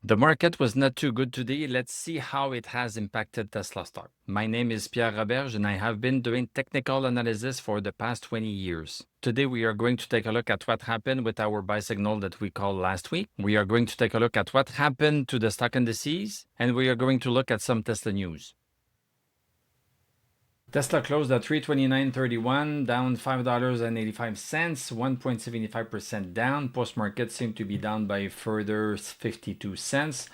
The market was not too good today. Let's see how it has impacted Tesla stock. My name is Pierre Roberge and I have been doing technical analysis for the past 20 years. Today we are going to take a look at what happened with our buy signal that we called last week. We are going to take a look at what happened to the stock indices, and we are going to look at some Tesla news. Tesla closed at $329.31, down $5.85, 1.75% down. Post-market seemed to be down by further 52 cents.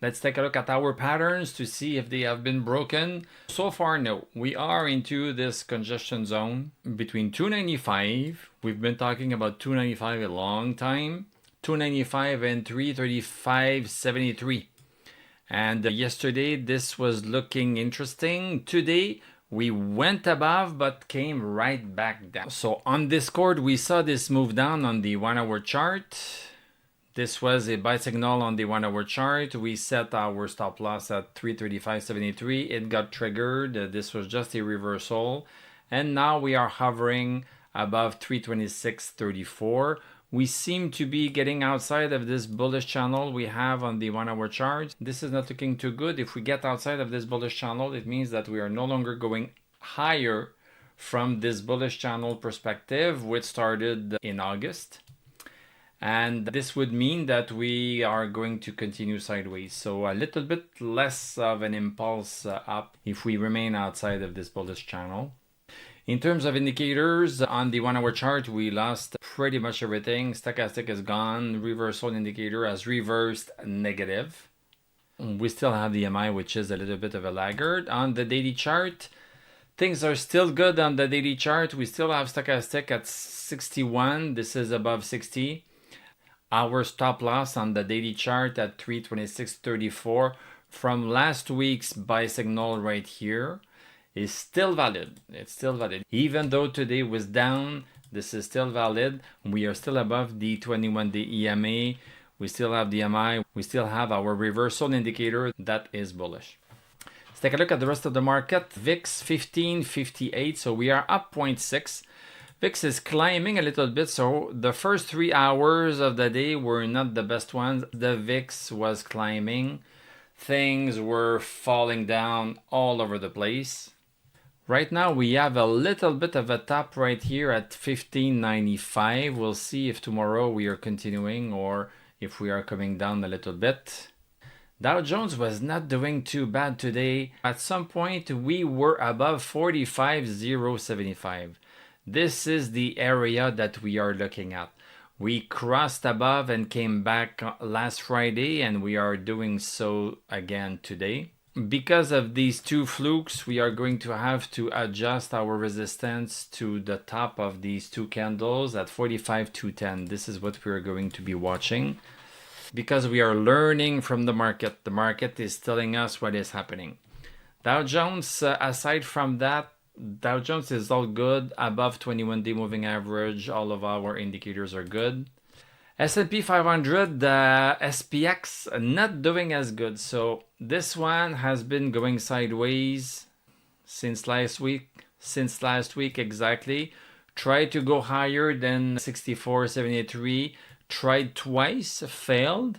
Let's take a look at our patterns to see if they have been broken. So far, no. We are into this congestion zone between 295. We've been talking about 295 a long time. 295 and 335.73. And yesterday, this was looking interesting. Today, we went above but came right back down. So on Discord, we saw this move down on the 1 hour chart. This was a buy signal on the 1 hour chart. We set our stop loss at 335.73. It got triggered. This was just a reversal. And now we are hovering above 326.34. We seem to be getting outside of this bullish channel we have on the 1 hour chart. This is not looking too good. If we get outside of this bullish channel, it means that we are no longer going higher from this bullish channel perspective, which started in August. And this would mean that we are going to continue sideways. So a little bit less of an impulse up if we remain outside of this bullish channel. In terms of indicators, on the 1 hour chart, we lost pretty much everything. Stochastic is gone. Reversal indicator has reversed negative. We still have the MI, which is a little bit of a laggard. On the daily chart, things are still good on the daily chart. We still have stochastic at 61. This is above 60. Our stop loss on the daily chart at 326.34 from last week's buy signal right here is still valid. It's still valid. Even though today was down, this is still valid. We are still above the 21-day EMA. We still have the MI. We still have our reversal indicator that is bullish. Let's take a look at the rest of the market. VIX 1558, so we are up 0.6. VIX is climbing a little bit, so the first 3 hours of the day were not the best ones. The VIX was climbing. Things were falling down all over the place. Right now, we have a little bit of a top right here at 1595. We'll see if tomorrow we are continuing or if we are coming down a little bit. Dow Jones was not doing too bad today. At some point, we were above 45,075. This is the area that we are looking at. We crossed above and came back last Friday, and we are doing so again today. Because of these two flukes, we are going to have to adjust our resistance to the top of these two candles at 45,210. This is what we're going to be watching because we are learning from the market. The market is telling us what is happening. Dow Jones, aside from that, Dow Jones is all good, above 21-day moving average. All of our indicators are good. S&P 500, SPX, not doing as good. So this one has been going sideways since last week. Since last week, exactly. Tried to go higher than 64.73. Tried twice, failed.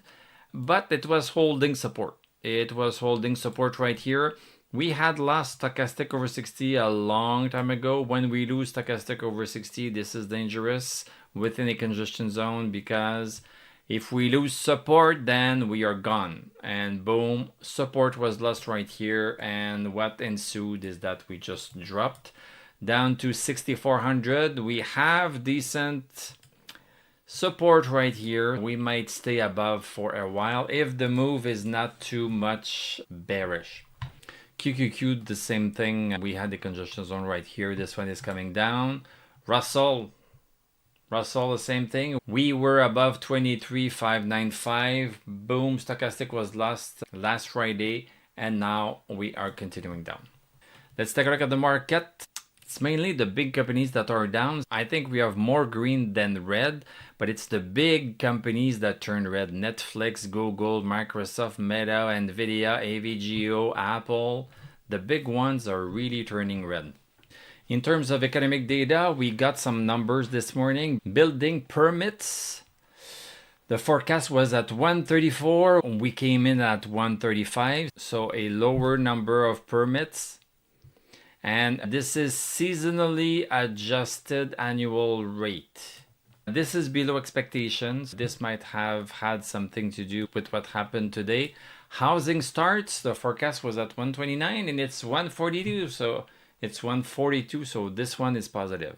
But it was holding support. It was holding support right here. We had lost stochastic over 60 a long time ago. When we lose stochastic over 60, this is dangerous within a congestion zone, because if we lose support, then we are gone. And boom, support was lost right here. And what ensued is that we just dropped down to 6,400. We have decent support right here. We might stay above for a while if the move is not too much bearish. QQQ, the same thing. We had the congestion zone right here. This one is coming down. Russell, the same thing. We were above 23,595. Boom, stochastic was lost last Friday, and now we are continuing down. Let's take a look at the market. It's mainly the big companies that are down. I think we have more green than red, but it's the big companies that turn red. Netflix, Google, Microsoft, Meta, Nvidia, AVGO, Apple. The big ones are really turning red. In terms of economic data, we got some numbers this morning. Building permits The forecast was at 134. We came in at 135, so a lower number of permits. And this is seasonally adjusted annual rate. This is below expectations. This might have had something to do with what happened today. Housing starts, the forecast was at 129 and it's 142, so it's 142, so this one is positive.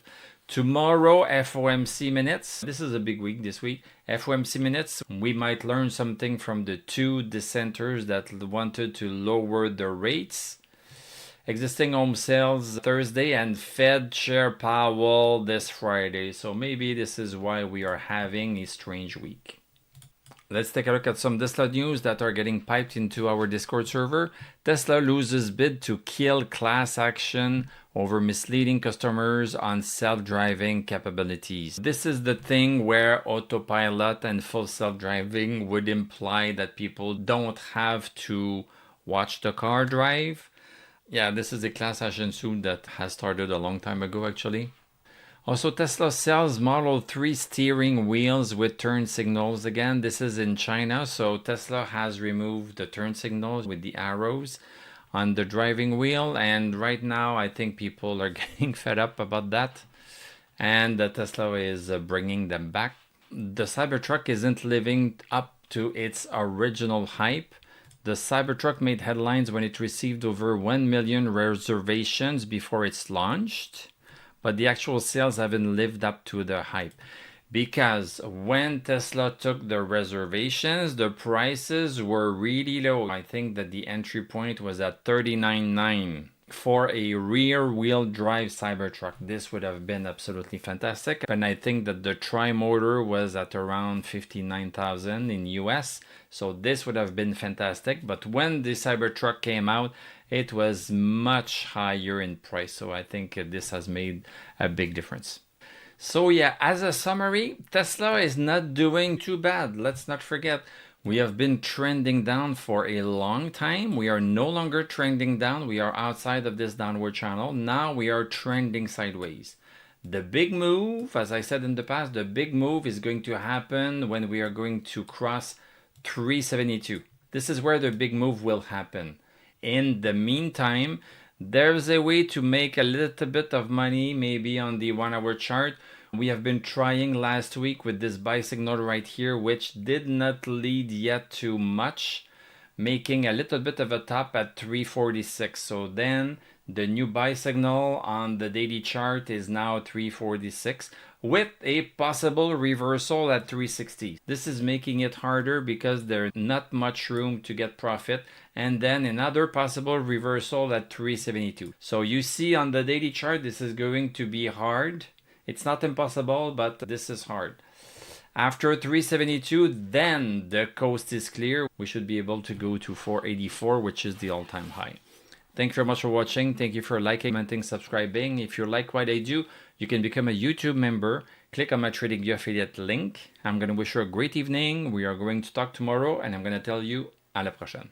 Tomorrow, FOMC minutes. This is a big week this week. FOMC minutes, we might learn something from the two dissenters that wanted to lower the rates. Existing home sales Thursday and Fed Chair Powell this Friday. So maybe this is why we are having a strange week. Let's take a look at some Tesla news that are getting piped into our Discord server. Tesla loses bid to kill class action over misleading customers on self-driving capabilities. This is the thing where autopilot and full self-driving would imply that people don't have to watch the car drive. Yeah, this is a class action suit that has started a long time ago actually. Also, Tesla sells Model 3 steering wheels with turn signals. Again, this is in China, so Tesla has removed the turn signals with the arrows on the driving wheel. And right now, I think people are getting fed up about that. And the Tesla is bringing them back. The Cybertruck isn't living up to its original hype. The Cybertruck made headlines when it received over 1 million reservations before it's launched. But the actual sales haven't lived up to the hype. Because when Tesla took the reservations, the prices were really low. I think that the entry point was at $39,900 for a rear-wheel drive Cybertruck. This would have been absolutely fantastic. And I think that the tri-motor was at around $59,000 in US. So this would have been fantastic. But when the Cybertruck came out, it was much higher in price. So I think this has made a big difference. So yeah, as a summary, Tesla is not doing too bad. Let's not forget, we have been trending down for a long time. We are no longer trending down. We are outside of this downward channel. Now we are trending sideways. The big move, as I said in the past, the big move is going to happen when we are going to cross 372. This is where the big move will happen. In the meantime, there's a way to make a little bit of money, maybe on the 1 hour chart. We have been trying last week with this buy signal right here, which did not lead yet to much, making a little bit of a top at 346. So then the new buy signal on the daily chart is now 346 with a possible reversal at 360. This is making it harder because there's not much room to get profit, and then another possible reversal at 372. So you see on the daily chart, this is going to be hard. It's not impossible, but this is hard. After 372, then the coast is clear. We should be able to go to 484, which is the all-time high. Thank you very much for watching. Thank you for liking, commenting, subscribing. If you like what I do, you can become a YouTube member. Click on my TradingView affiliate link. I'm going to wish you a great evening. We are going to talk tomorrow, and I'm going to tell you à la prochaine.